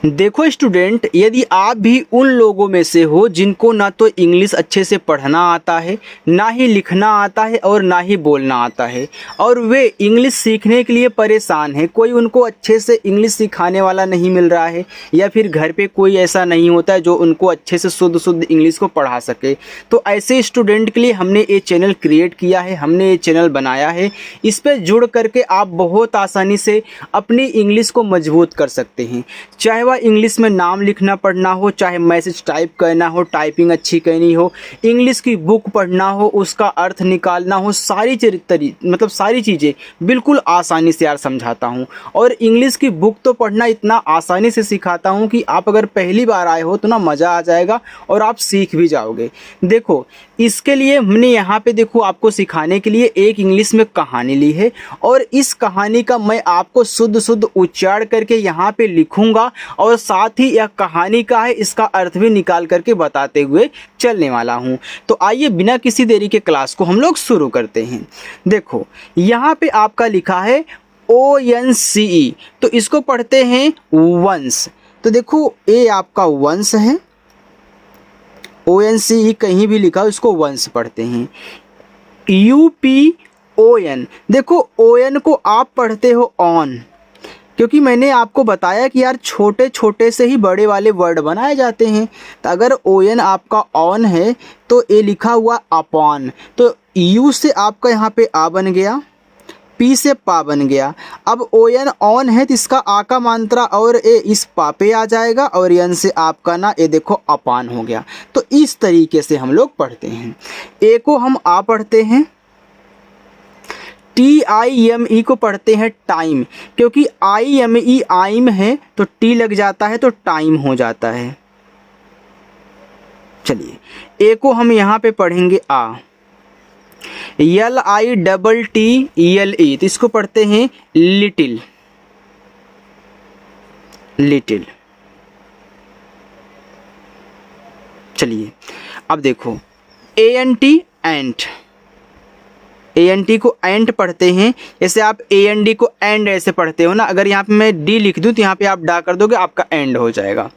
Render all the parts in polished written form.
देखो स्टूडेंट, यदि आप भी उन लोगों में से हो जिनको ना तो इंग्लिश अच्छे से पढ़ना आता है, ना ही लिखना आता है और ना ही बोलना आता है, और वे इंग्लिश सीखने के लिए परेशान हैं, कोई उनको अच्छे से इंग्लिश सिखाने वाला नहीं मिल रहा है, या फिर घर पे कोई ऐसा नहीं होता है जो उनको अच्छे से शुद्ध शुद्ध इंग्लिश को पढ़ा सके, तो ऐसे स्टूडेंट के लिए हमने ये चैनल क्रिएट किया है, हमने ये चैनल बनाया है। इस पर जुड़ करके आप बहुत आसानी से अपनी इंग्लिश को मजबूत कर सकते हैं। चाहे इंग्लिश में नाम लिखना पढ़ना हो, चाहे मैसेज टाइप करना हो, टाइपिंग अच्छी करनी हो, इंग्लिश की बुक पढ़ना हो, उसका अर्थ निकालना हो, सारी चीज़ें बिल्कुल आसानी से यार समझाता हूँ। और इंग्लिश की बुक तो पढ़ना इतना आसानी से सिखाता हूँ कि आप अगर पहली बार आए हो तो ना मज़ा आ जाएगा और आप सीख भी जाओगे। देखो, इसके लिए हमने यहाँ पे देखो आपको सिखाने के लिए एक इंग्लिश में कहानी ली है, और इस कहानी का मैं आपको शुद्ध शुद्ध उच्चारण करके यहाँ पे लिखूँगा, और साथ ही यह कहानी का है इसका अर्थ भी निकाल करके बताते हुए चलने वाला हूँ। तो आइए बिना किसी देरी के क्लास को हम लोग शुरू करते हैं। देखो, यहाँ पे आपका लिखा है ONCE, तो इसको पढ़ते हैं वंश। तो देखो, ए आपका वंश है, ONCE कहीं भी लिखा हो इसको वंश पढ़ते हैं। UPON, देखो ON को आप पढ़ते हो ऑन, क्योंकि मैंने आपको बताया कि यार छोटे छोटे से ही बड़े वाले वर्ड बनाए जाते हैं। तो अगर ON आपका ऑन है तो ये लिखा हुआ अपॉन, तो U से आपका यहाँ पे आ बन गया, P से पा बन गया। अब ON ऑन है तो इसका आ का मात्रा और ए इस पा पे आ जाएगा, और N से आपका ना ये देखो अपान हो गया। तो इस तरीके से हम लोग पढ़ते हैं। ए को हम आ पढ़ते हैं, TIME को पढ़ते हैं टाइम, क्योंकि IME आइम है तो टी लग जाता है तो टाइम हो जाता है। चलिए, ए को हम यहाँ पे पढ़ेंगे आ, LITTLE, तो इसको पढ़ते हैं लिटिल, लिटिल। चलिए, अब देखो ANT, एंट, ANT को एंट पढ़ते हैं। जैसे आप AND को एंड ऐसे पढ़ते हो ना, अगर यहाँ पे मैं डी लिख दूँ तो यहाँ पे आप डा कर दोगे, आपका एंड हो जाएगा।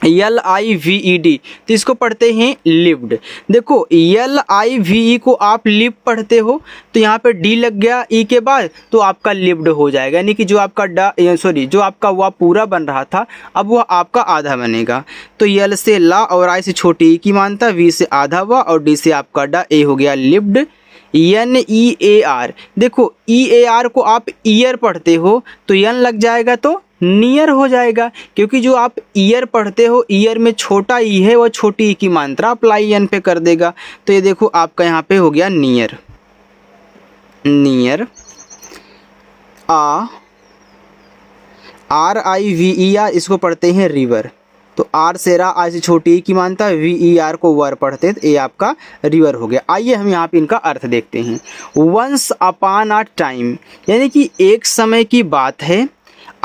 LIVED, तो इसको पढ़ते हैं लिव्ड। देखो, LIVE को आप लिव पढ़ते हो तो यहाँ पे डी लग गया ई के बाद, तो आपका लिव्ड हो जाएगा, यानी कि जो आपका जो आपका वह पूरा बन रहा था अब वह आपका आधा बनेगा। तो यल से ला और आई से छोटी ई की मानता, वी से आधा हुआ और डी से आपका डा, ए हो गया लिव्ड। NEAR, देखो EAR को आप ईयर पढ़ते हो तो यन लग जाएगा तो नियर हो जाएगा, क्योंकि जो आप ईयर पढ़ते हो ईयर में छोटा ई है, वह छोटी ई की मात्रा अप्लाई एन पे कर देगा। तो ये देखो आपका यहाँ पे हो गया नियर, नियर। RIVER, इसको पढ़ते हैं रिवर, तो आर से रा, आई से छोटी ई की मानता, VER को वर पढ़ते तो ये आपका रिवर हो गया। आइए हम यहाँ पे इनका अर्थ देखते हैं। वंस अपॉन अ टाइम, यानी कि एक समय की बात है।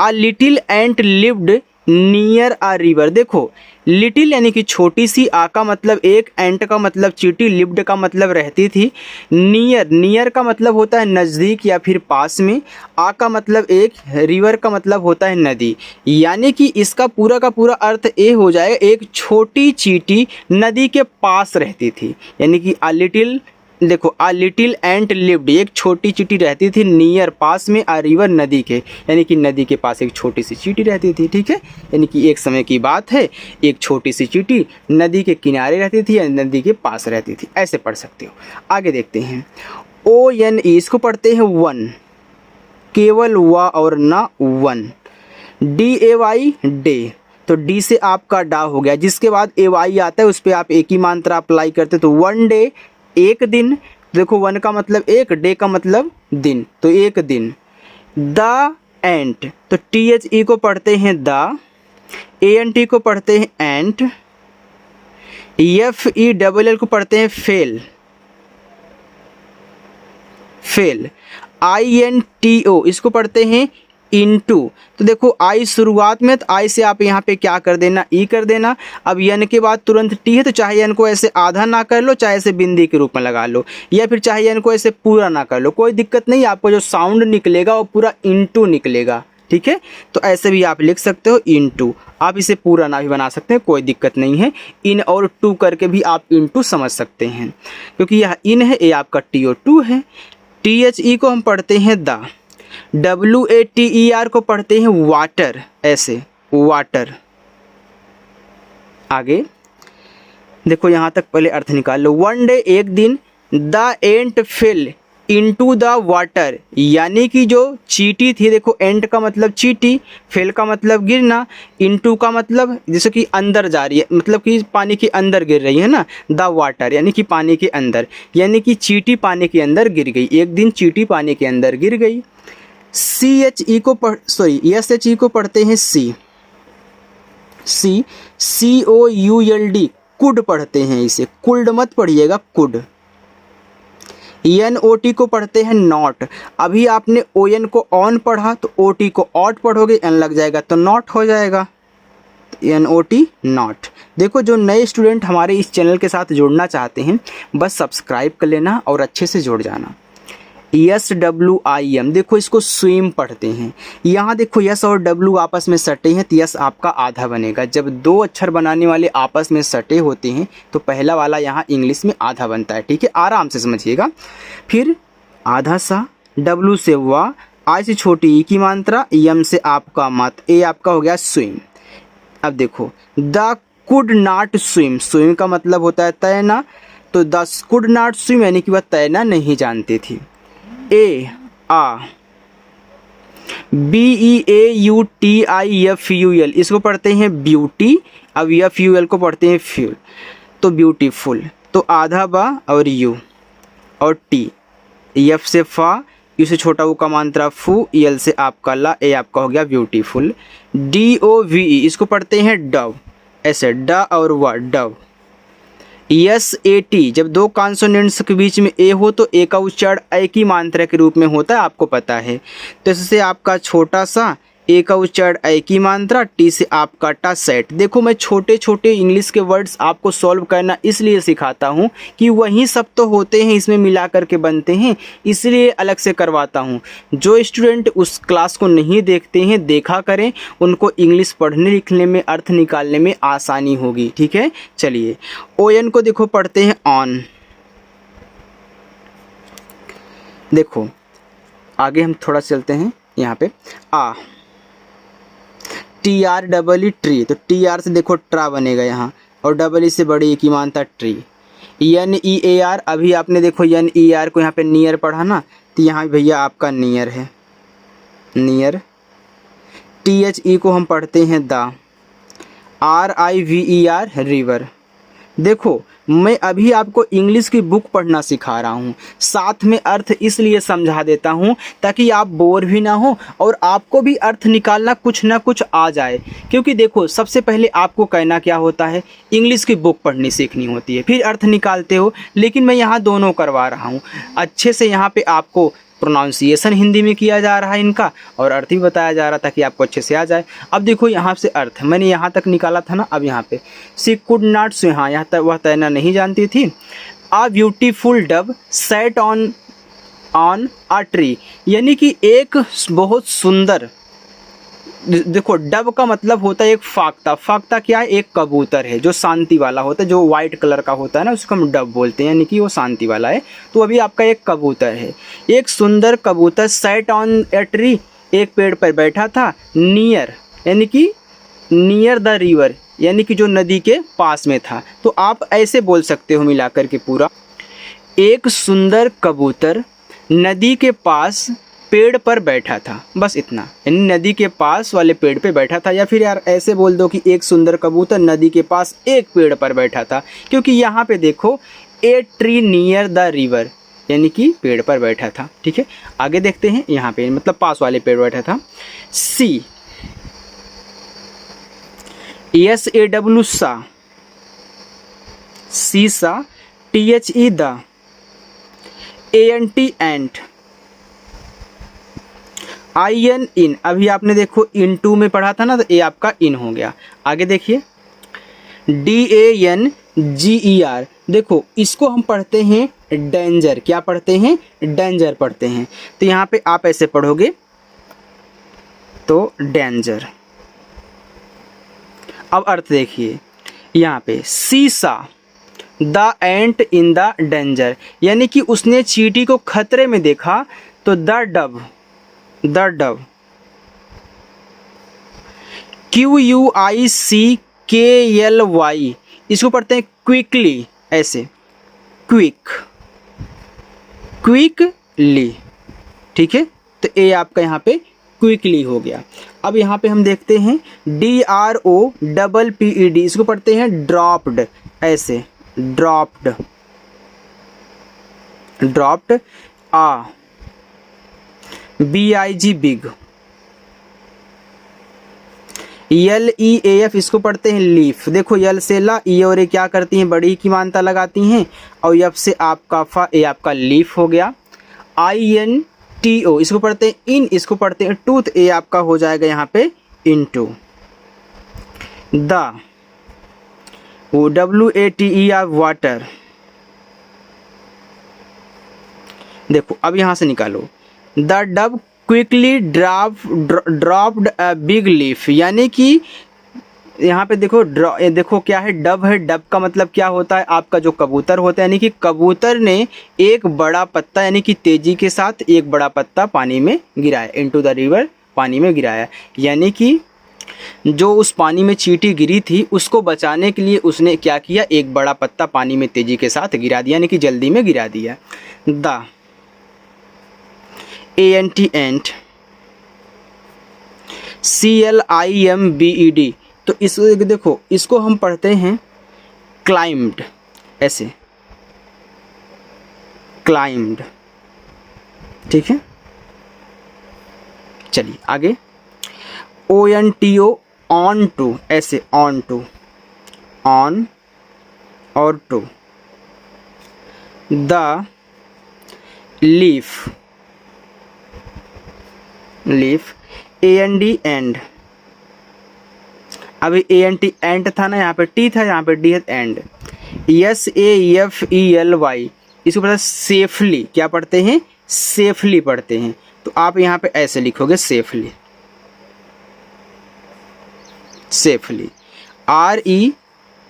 A little ant lived near a river, देखो लिटिल यानी कि छोटी सी, आ का मतलब एक, एंट का मतलब चींटी, लिव्ड का मतलब रहती थी, नियर, नियर का मतलब होता है नज़दीक या फिर पास में, आ का मतलब एक, रिवर का मतलब होता है नदी। यानी कि इसका पूरा का पूरा अर्थ ये हो जाए, एक छोटी चींटी नदी के पास रहती थी, यानी कि अ लिटिल, देखो अ लिटिल एंट लिव्ड, एक छोटी चींटी रहती थी नियर पास में, अ रिवर नदी के, यानी कि नदी के पास एक छोटी सी चींटी रहती थी। ठीक है, यानी कि एक समय की बात है, एक छोटी सी चींटी नदी के किनारे रहती थी या नदी के पास रहती थी, ऐसे पढ़ सकते हो। आगे देखते हैं। ONE, इसको पढ़ते हैं वन, केवल वा और ना वन। DAY डे, तो डी से आपका डा हो गया, जिसके बाद AY आता है उस पर आप एक ही मात्रा अप्लाई करते, तो वन डे, एक दिन। देखो वन का मतलब एक, डे का मतलब दिन, तो एक दिन। द एंट, तो THE को पढ़ते हैं द, ANT को पढ़ते हैं एंट, FELL को पढ़ते हैं फेल, फेल। INTO, इसको पढ़ते हैं इनटू, तो देखो आई शुरुआत में, तो आई से आप यहाँ पे क्या कर देना, ई कर देना। अब यन के बाद तुरंत टी है, तो चाहे यन को ऐसे आधा ना कर लो, चाहे ऐसे बिंदी के रूप में लगा लो, या फिर चाहे यन को ऐसे पूरा ना कर लो, कोई दिक्कत नहीं। आपको जो साउंड निकलेगा वो पूरा इनटू निकलेगा, ठीक है। तो ऐसे भी आप लिख सकते हो इनटू, आप इसे पूरा ना भी बना सकते हैं, कोई दिक्कत नहीं है। इन और टू करके भी आप इनटू समझ सकते हैं, क्योंकि यह इन है, ये आपका TO2 है। THE को हम पढ़ते हैं द, WATER को पढ़ते हैं वाटर, ऐसे वाटर। आगे देखो यहाँ तक पहले अर्थ निकाल लो। वन डे, एक दिन, the ant fail into the water, यानी कि जो चींटी थी, देखो एंट का मतलब चींटी, फेल का मतलब गिरना, इनटू का मतलब जैसे कि अंदर जा रही है, मतलब कि पानी के अंदर गिर रही है ना, द वाटर यानी कि पानी के अंदर, यानी कि चींटी पानी के अंदर गिर गई, एक दिन चींटी पानी के अंदर गिर गई। SHE को पढ़ते हैं COULD, कुड पढ़ते हैं इसे, कुल्ड मत पढ़िएगा, कुड। NOT को पढ़ते हैं नॉट, अभी आपने ON को ऑन पढ़ा तो OT को ऑट पढ़ोगे, N लग जाएगा तो नॉट हो जाएगा, NOT नॉट। देखो जो नए स्टूडेंट हमारे इस चैनल के साथ जुड़ना चाहते हैं, बस सब्सक्राइब कर लेना और अच्छे से जुड़ जाना। SWIM, देखो इसको स्विम पढ़ते हैं। यहाँ देखो यस और W आपस में सटे हैं तो यस आपका आधा बनेगा। जब दो अक्षर बनाने वाले आपस में सटे होते हैं तो पहला वाला यहाँ इंग्लिश में आधा बनता है, ठीक है, आराम से समझिएगा। फिर आधा सा, W से वा, I से छोटी ई की मात्रा, M से आपका मत, A आपका हो गया स्विम। अब देखो the could not swim, swim का मतलब होता है तैरना, तो द कुड नॉट स्विम यानी कि वह तैरना नहीं जानती थी। BEAUTIFUL, इसको पढ़ते हैं ब्यूटी, अब FUL को पढ़ते हैं फ्यूल, तो ब्यूटीफुल, तो आधा बा और यू और टी, F से फा, यू से छोटा ऊ का मात्रा फू, EL से आपका ला, ए आपका हो गया ब्यूटीफुल। DOVE, इसको पढ़ते हैं डव, ऐसे ड और व, डव। SAT, जब दो कॉन्सोनेंट्स के बीच में ए हो तो ए का उच्चारण ए की मात्रा के रूप में होता है, आपको पता है। तो इससे आपका छोटा सा, ए का उच्चारण ए की मात्रा, टी से आपका टा, सेट। देखो मैं छोटे छोटे इंग्लिश के वर्ड्स आपको सॉल्व करना इसलिए सिखाता हूँ कि वही सब तो होते हैं, इसमें मिला करके बनते हैं, इसलिए अलग से करवाता हूँ। जो स्टूडेंट उस क्लास को नहीं देखते हैं, देखा करें, उनको इंग्लिश पढ़ने लिखने में, अर्थ निकालने में आसानी होगी, ठीक है। चलिए ON को देखो पढ़ते हैं ऑन। देखो आगे हम थोड़ा चलते हैं, यहाँ पे TREE, ट्री, तो TR से देखो ट्रा बनेगा यहाँ, और EE से बड़ी की मानता ट्री। NEAR, अभी आपने देखो NER को यहाँ पे नियर पढ़ा ना, तो यहाँ भैया आपका नियर है, नियर। THE को हम पढ़ते हैं द, RIVER, रिवर। देखो मैं अभी आपको इंग्लिश की बुक पढ़ना सिखा रहा हूँ, साथ में अर्थ इसलिए समझा देता हूँ ताकि आप बोर भी ना हो और आपको भी अर्थ निकालना कुछ ना कुछ आ जाए। क्योंकि देखो सबसे पहले आपको कहना क्या होता है, इंग्लिश की बुक पढ़नी सीखनी होती है, फिर अर्थ निकालते हो। लेकिन मैं यहाँ दोनों करवा रहा हूँ, अच्छे से यहाँ पे आपको प्रोनाउंसिएशन हिंदी में किया जा रहा है इनका, और अर्थ भी बताया जा रहा था कि आपको अच्छे से आ जाए। अब देखो यहाँ से अर्थ मैंने यहाँ तक निकाला था ना, अब यहाँ पे सी कुड नॉट स्विम, हाँ यहाँ तक वह तैरना नहीं जानती थी। A beautiful dove sat on a tree, यानी कि एक बहुत सुंदर, देखो डव का मतलब होता है एक फाख्ता, फाख्ता क्या है, एक कबूतर है जो शांति वाला होता है, जो वाइट कलर का होता है ना, उसको हम डव बोलते हैं, यानी कि वो शांति वाला है। तो अभी आपका एक कबूतर है, एक सुंदर कबूतर सेट ऑन ए ट्री, एक पेड़ पर बैठा था, नियर यानी कि नियर द रिवर, यानी कि जो नदी के पास में था। तो आप ऐसे बोल सकते हो मिलाकर के पूरा, एक सुंदर कबूतर नदी के पास पेड़ पर बैठा था, बस इतना, यानी नदी के पास वाले पेड़ पे बैठा था। या फिर यार ऐसे बोल दो कि एक सुंदर कबूतर नदी के पास एक पेड़ पर बैठा था, क्योंकि यहाँ पे देखो a tree near the river, यानी कि पेड़ पर बैठा था, ठीक है। आगे देखते हैं, यहाँ पे मतलब पास वाले पेड़ बैठा था। SAW सा, सीसा, THE the, ANT ant, IN इन, अभी आपने देखो इन टू में पढ़ा था ना, तो ए आपका इन हो गया। आगे देखिए DANGER, देखो इसको हम पढ़ते हैं डेंजर, क्या पढ़ते हैं, डेंजर पढ़ते हैं। तो यहाँ पे आप ऐसे पढ़ोगे तो डेंजर। अब अर्थ देखिए यहाँ पे, सीसा the ant in the danger, यानी कि उसने चींटी को खतरे में देखा। तो द डव QUICKLY, इसको पढ़ते हैं क्विकली, ऐसे क्विकली, ठीक है। तो ए आपका यहाँ पे क्विकली हो गया। अब यहाँ पे हम देखते हैं DROPPED, इसको पढ़ते हैं ड्रॉप्ड, ऐसे ड्रॉप्ड। BIG big. LEAF, इसको पढ़ते हैं लीफ। देखो यल से ला, ई और ए क्या करती हैं, बड़ी की मानता लगाती हैं, और यफ से आपका फा, ए आपका लीफ हो गया। INTO, इसको पढ़ते हैं इन, इसको पढ़ते हैं टूथ, ए आपका हो जाएगा यहाँ पे इनटू। The WATER water. देखो अब यहाँ से निकालो, the dub quickly dropped a big leaf, यानी कि यहाँ पे देखो देखो क्या है, डब है। डब का मतलब क्या होता है, आपका जो कबूतर होता है, यानी कि कबूतर ने एक बड़ा पत्ता, यानी कि तेजी के साथ एक बड़ा पत्ता पानी में गिराया, इनटू द रिवर, पानी में गिराया। यानी कि जो उस पानी में चींटी गिरी थी उसको बचाने के लिए उसने क्या किया, एक बड़ा पत्ता पानी में तेजी के साथ गिरा दिया, यानी कि जल्दी में गिरा दिया। द ANT एंट, CLIMBED, तो इस देखो इसको हम पढ़ते हैं क्लाइम्ड, ऐसे क्लाइम्ड, ठीक है। चलिए आगे, ONTO ऑन टू, ऐसे ऑन टू, ऑन और to. The leaf, AND and. अभी ANT एंट था ना, यहाँ पे टी था, यहाँ पे डी है एंड। SAFELY, इसको पढ़ते हैं सेफली, क्या पढ़ते हैं, सेफली पढ़ते हैं। तो आप यहाँ पे ऐसे लिखोगे सेफली, सेफली।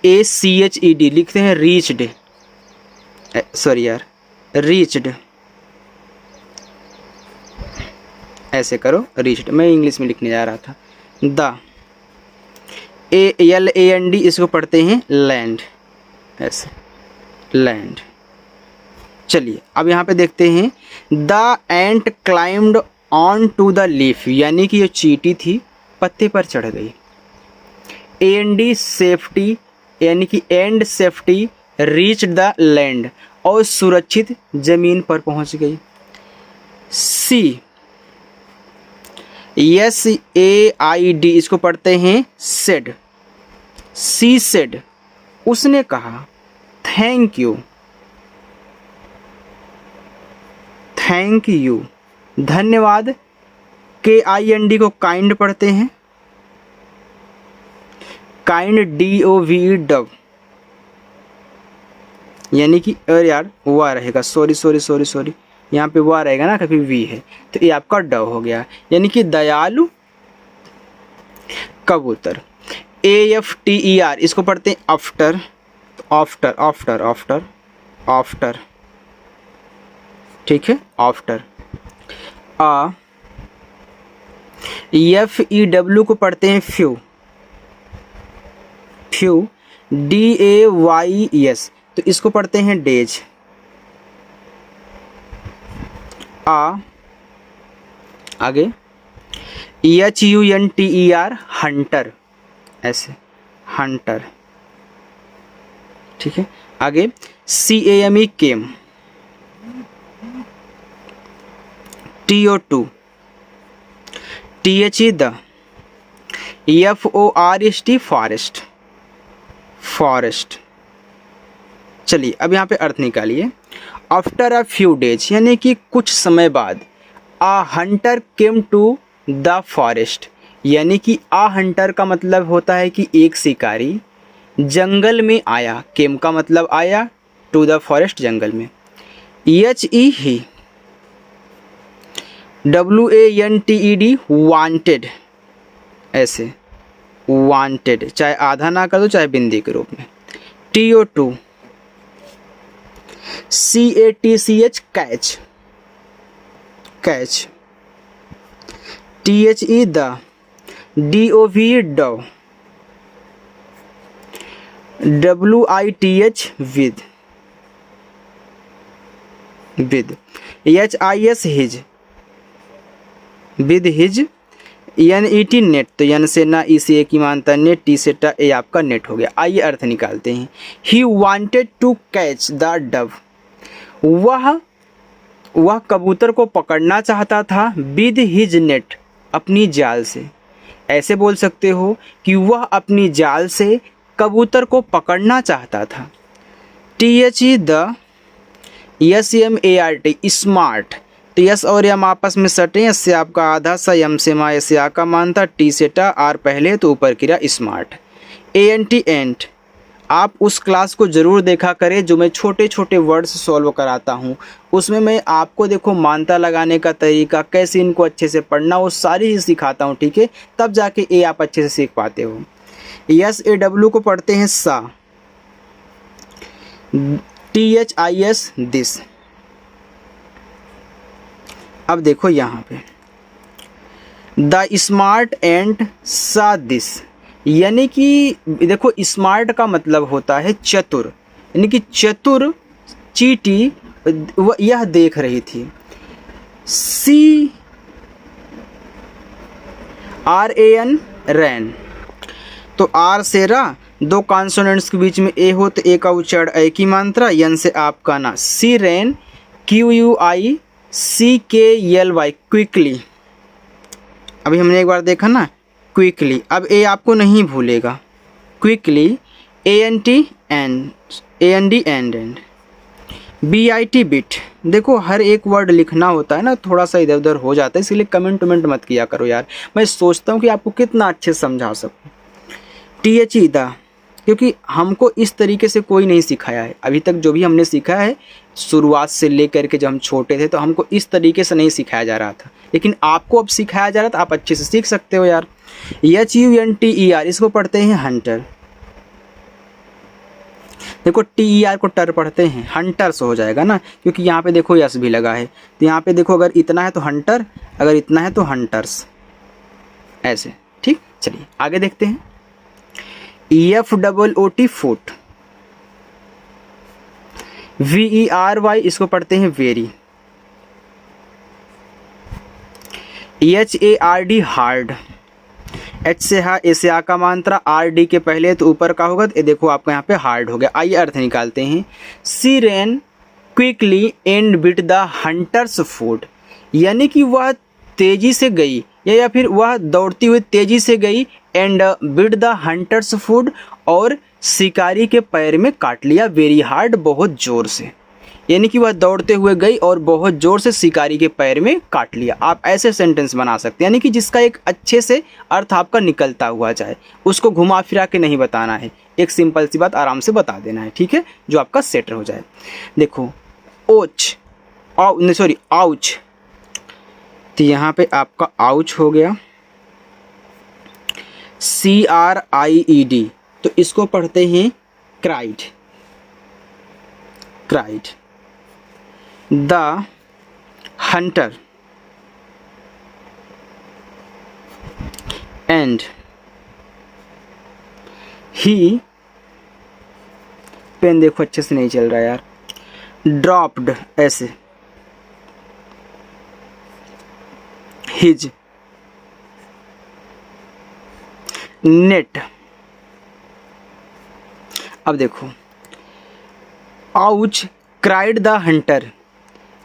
REACHED लिखते हैं रीच्ड, सॉरी यार, रीच्ड, ऐसे करो रीच्ड, मैं इंग्लिश में लिखने जा रहा था। द LAND, इसको पढ़ते हैं लैंड, ऐसे लैंड। चलिए अब यहाँ पे देखते हैं, the ant climbed on to the leaf, यानी कि ये चींटी थी पत्ते पर चढ़ गई। AND सेफ्टी, यानी कि and safety reach the land, और सुरक्षित जमीन पर पहुंच गई। SAID, इसको पढ़ते हैं सेड, सी सेड, उसने कहा थैंक यू, थैंक यू, धन्यवाद। KIND को काइंड पढ़ते हैं, काइंड, DOVE डव, यानी कि अरे यार हुआ रहेगा, सॉरी, यहाँ पे हुआ रहेगा ना, कभी वी है, तो ये आपका डव हो गया, यानी कि दयालु कबूतर। AFTER, इसको पढ़ते हैं after, after after after after, ठीक है, आफ्टर। FEW को पढ़ते हैं फ्यू, फ्यू, DAYES, तो इसको पढ़ते हैं डेज। आगे HUNTER हंटर, ऐसे हंटर, ठीक है। आगे CAME came, TO2 THE the, FOREST forest, forest. चलिए अब यहाँ पे अर्थ निकालिए। आफ्टर अ फ्यू डेज, यानी कि कुछ समय बाद। A hunter came to the forest, यानी कि आ हंटर का मतलब होता है कि एक शिकारी जंगल में आया, केम का मतलब आया, टू द फॉरेस्ट जंगल में। HE ही, WANTED वांटेड, ऐसे वांटेड, चाहे आधा ना कर दो चाहे बिंदी के रूप में। TO2, CATCH catch, catch. THE the, DOVE Dove, WITH with, with. HIS his, with his. NET net, तो एन से ना ई से एक ही मानता है नेट, टी से टा, ए आपका नेट हो गया। आइए अर्थ निकालते हैं। He wanted to catch the dove, वह कबूतर को पकड़ना चाहता था, विद हिज नेट, अपनी जाल से। ऐसे बोल सकते हो कि वह अपनी जाल से कबूतर को पकड़ना चाहता था। THE द, SMART स्मार्ट, तो यस और यम आपस में सटे, एस से आपका आधा सा, यम से मा, एस से आ का मानता, टी से टा, आर पहले तो ऊपर किया स्मार्ट। ANT एंट, आप उस क्लास को ज़रूर देखा करें जो मैं छोटे छोटे वर्ड्स सॉल्व कराता हूँ, उसमें मैं आपको देखो मानता लगाने का तरीका, कैसे इनको अच्छे से पढ़ना, वो सारी ही सिखाता हूँ, ठीक है, तब जाके ए आप अच्छे से सीख पाते हो। SAW को पढ़ते हैं सा, THIS दिस। अब देखो यहाँ पे द स्मार्ट एंड सा दिस, यानी कि देखो स्मार्ट का मतलब होता है चतुर, यानी कि चतुर चींटी यह देख रही थी। CRAN रैन, तो आर से रा, दो कॉन्सोनेंट्स के बीच में ए हो तो ए का उच्चारण ए की मात्रा, यन से आपका ना, सी रैन, QUICKLY क्विकली। अभी हमने एक बार देखा ना क्विकली, अब ए आपको नहीं भूलेगा, quickly. AND and, BIT bit. देखो हर एक वर्ड लिखना होता है ना, थोड़ा सा इधर उधर हो जाता है, इसलिए कमेंट मत किया करो यार, मैं सोचता हूँ कि आपको कितना अच्छे से समझा सकूँ। THE द, क्योंकि हमको इस तरीके से कोई नहीं सिखाया है अभी तक, जो भी हमने सीखा है शुरुआत से लेकर के जब हम छोटे थे तो हमको इस तरीके से नहीं सिखाया जा रहा था, लेकिन आपको अब सिखाया जा रहा था, आप अच्छे से सीख सकते हो यार। HUNTER, इसको पढ़ते हैं हंटर। देखो TER को टर पढ़ते हैं, हंटर्स हो जाएगा ना, क्योंकि यहाँ पे देखो यस भी लगा है, तो यहाँ पे देखो अगर इतना है तो हंटर, अगर इतना है तो हंटर्स, ऐसे, ठीक। चलिए आगे देखते हैं। EFOOT फुट, VERY, इसको पढ़ते हैं वेरी। HARD हार्ड, H से हा, ए से आ का मात्रा, RD के पहले तो ऊपर का होगा, तो देखो आपका यहाँ पे हार्ड हो गया। आइए अर्थ निकालते हैं। She ran quickly and bit the hunter's food, यानी कि वह तेजी से गई या फिर वह दौड़ती हुई तेजी से गई, and bit the hunter's food, और शिकारी के पैर में काट लिया, वेरी हार्ड, बहुत जोर से, यानी कि वह दौड़ते हुए गई और बहुत जोर से शिकारी के पैर में काट लिया। आप ऐसे सेंटेंस बना सकते हैं, यानी कि जिसका एक अच्छे से अर्थ आपका निकलता हुआ जाए, उसको घुमा फिरा के नहीं बताना है, एक सिंपल सी बात आराम से बता देना है, ठीक है, जो आपका सेट हो जाए। देखो ओच, सॉरी आउच, तो यहाँ पे आपका आउच हो गया। CRIED, तो इसको पढ़ते हैं cried, cried. The hunter and he, पेन देखो अच्छे से नहीं चल रहा यार, ड्रॉप्ड, ऐसे, हिज नेट। अब देखो ouch cried the Hunter,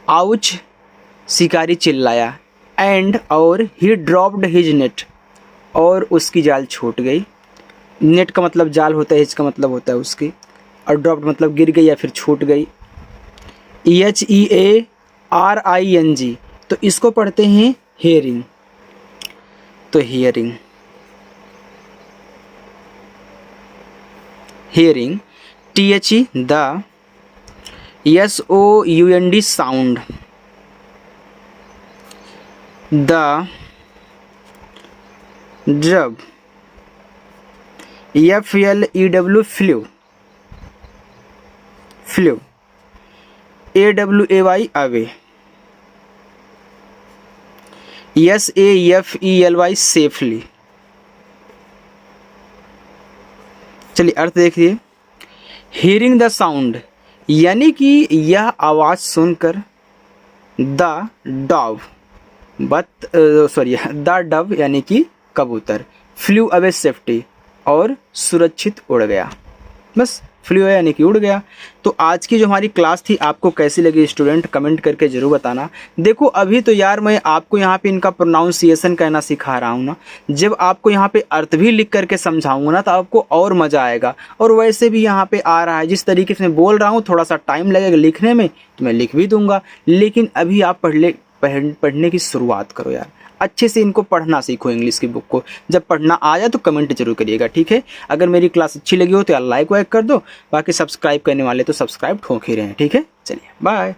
ouch शिकारी चिल्लाया, एंड और ही ड्रॉप्ड हिज नेट, और उसकी जाल छूट गई। नेट का मतलब जाल होता है, हिज का मतलब होता है उसकी, और ड्रॉप्ड मतलब गिर गई या फिर छूट गई। HEARING, तो इसको पढ़ते हैं हेयरिंग, तो hearing, hearing। THE the, SOUND sound, the जब FLEW flu, flu, AWAY away, SAFELY safely. चलिए अर्थ देखिए, हियरिंग द साउंड यानी कि यह आवाज़ सुनकर, द डव द डव यानी कि कबूतर, फ्लू अवे सेफ्टी और सुरक्षित उड़ गया। बस फ्लू यानी कि उड़ गया। तो आज की जो हमारी क्लास थी आपको कैसी लगी स्टूडेंट, कमेंट करके ज़रूर बताना। देखो अभी तो यार मैं आपको यहाँ पे इनका प्रोनाउंसिएशन कहना सिखा रहा हूँ ना, जब आपको यहाँ पे अर्थ भी लिख करके समझाऊंगा ना तो आपको और मज़ा आएगा। और वैसे भी यहाँ पे आ रहा है, जिस तरीके से मैं बोल रहा हूँ थोड़ा सा टाइम लगेगा लिखने में तो मैं लिख भी दूँगा, लेकिन अभी आप पढ़ने की शुरुआत करो यार, अच्छे से इनको पढ़ना सीखो इंग्लिश की बुक को। जब पढ़ना आ जाए तो कमेंट जरूर करिएगा, ठीक है। अगर मेरी क्लास अच्छी लगी हो तो यार लाइक वाइक कर दो, बाकी सब्सक्राइब करने वाले तो सब्सक्राइब ठोक ही रहे हैं, ठीक है। चलिए बाय।